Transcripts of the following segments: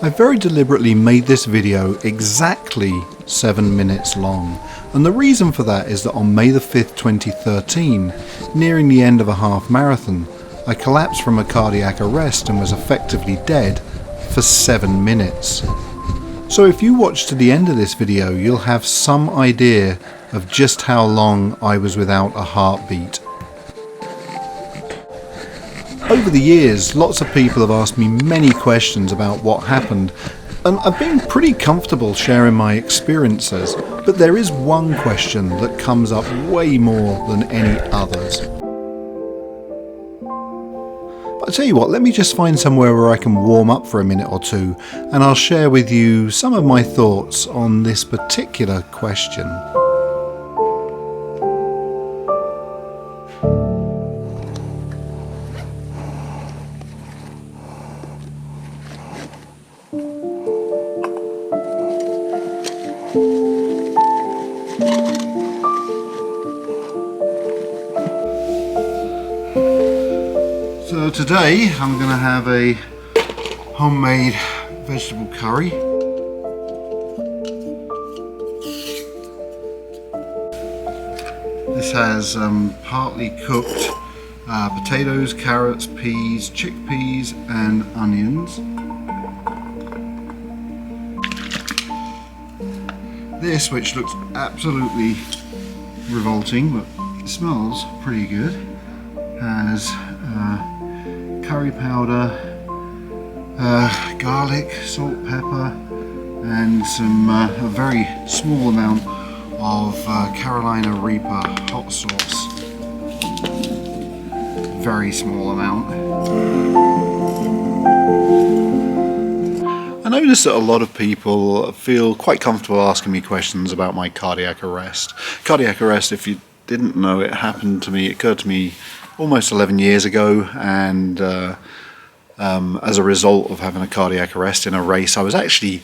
I very deliberately made this video exactly 7 minutes long, and the reason for that is that on May the 5th, 2013, nearing the end of a half marathon, I collapsed from a cardiac arrest and was effectively dead for 7 minutes. So if you watch to the end of this video, you'll have some idea of just how long I was without a heartbeat. Over the years, lots of people have asked me many questions about what happened, and I've been pretty comfortable sharing my experiences, but there is one question that comes up way more than any others. But I tell you what, let me just find somewhere where I can warm up for a minute or two, and I'll share with you some of my thoughts on this particular question. So today I'm going to have a homemade vegetable curry. This has partly cooked potatoes, carrots, peas, chickpeas and onions. This, which looks absolutely revolting but smells pretty good, has curry powder, garlic, salt, pepper, and some a very small amount of Carolina Reaper hot sauce. Very small amount. I notice that a lot of people feel quite comfortable asking me questions about my cardiac arrest. Cardiac arrest, if you didn't know, it occurred to me almost 11 years ago, and as a result of having a cardiac arrest in a race, I was actually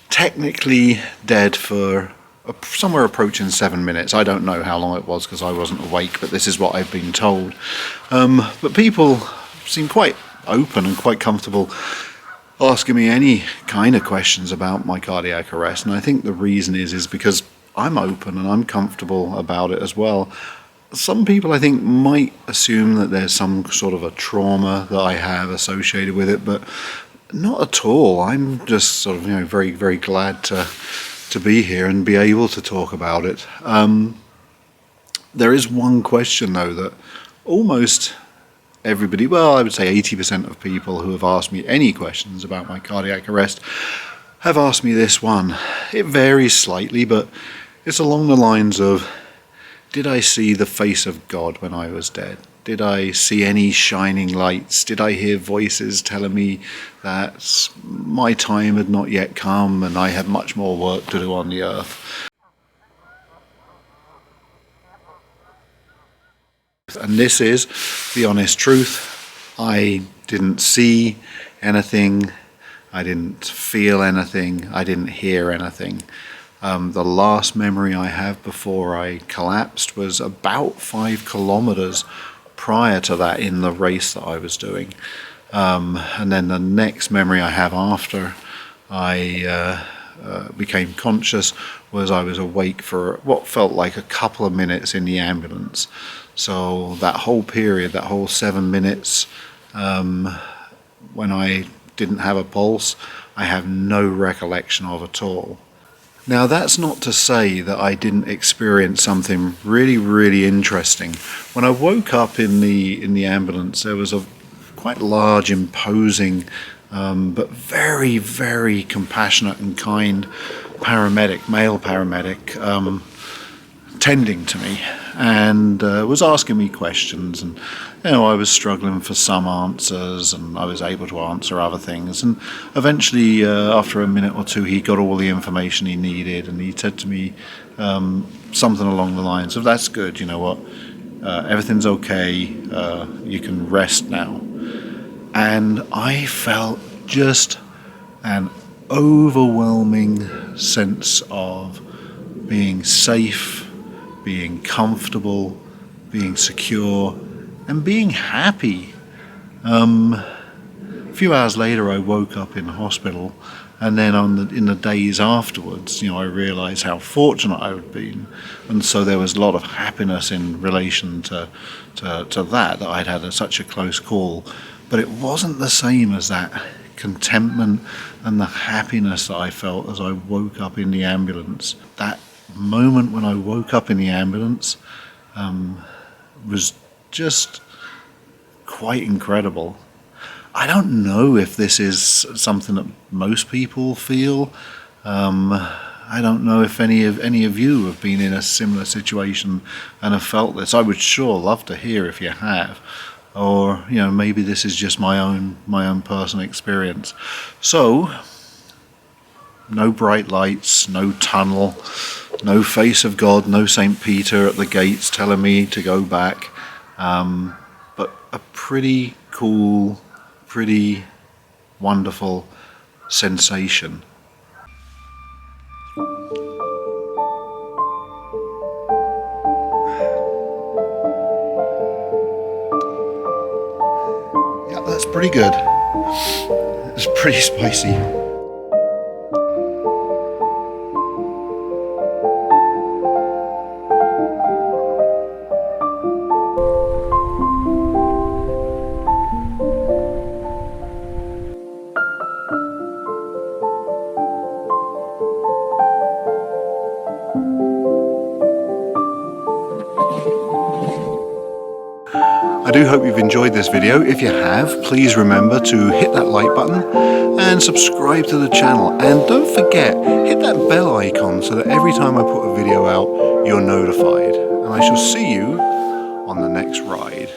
technically dead for somewhere approaching 7 minutes. I don't know how long it was because I wasn't awake, but this is what I've been told. But people seem quite open and quite comfortable asking me any kind of questions about my cardiac arrest, and I think the reason is because I'm open and I'm comfortable about it as well. Some people, I think, might assume that there's some sort of a trauma that I have associated with it, but not at all. I'm just sort of, very, very glad to be here and be able to talk about it. There is one question, though, that almost everybody, well, I would say 80% of people who have asked me any questions about my cardiac arrest have asked me this one. It varies slightly, but it's along the lines of, did I see the face of God when I was dead? Did I see any shining lights? Did I hear voices telling me that my time had not yet come and I had much more work to do on the earth? And this is the honest truth. I didn't see anything. I didn't feel anything. I didn't hear anything. The last memory I have before I collapsed was about 5 kilometers prior to that in the race that I was doing. And then the next memory I have after I became conscious was I was awake for what felt like a couple of minutes in the ambulance. So that whole period, that whole 7 minutes, when I didn't have a pulse, I have no recollection of at all. Now, that's not to say that I didn't experience something really, really interesting. When I woke up in the ambulance, there was a quite large, imposing, but very, very compassionate and kind paramedic, male paramedic, tending to me and was asking me questions, and I was struggling for some answers and I was able to answer other things, and eventually after a minute or two he got all the information he needed, and he said to me something along the lines of, that's good, you know what, everything's okay, you can rest now. And I felt just an overwhelming sense of being safe, being comfortable, being secure, and being happy. few hours later, I woke up in hospital, and then in the days afterwards, I realised how fortunate I had been, and so there was a lot of happiness in relation to that I'd had such a close call. But it wasn't the same as that contentment and the happiness that I felt as I woke up in the ambulance. That moment when I woke up in the ambulance was just quite incredible. I don't know if this is something that most people feel. I don't know if any of you have been in a similar situation and have felt this. I would sure love to hear if you have, or maybe this is just my own personal experience. So, no bright lights, no tunnel, no face of God, no St. Peter at the gates telling me to go back, but a pretty cool, pretty wonderful sensation. Yeah, that's pretty good. It's pretty spicy. I do hope you've enjoyed this video. If you have, please remember to hit that like button and subscribe to the channel. And don't forget, hit that bell icon so that every time I put a video out, you're notified. And I shall see you on the next ride.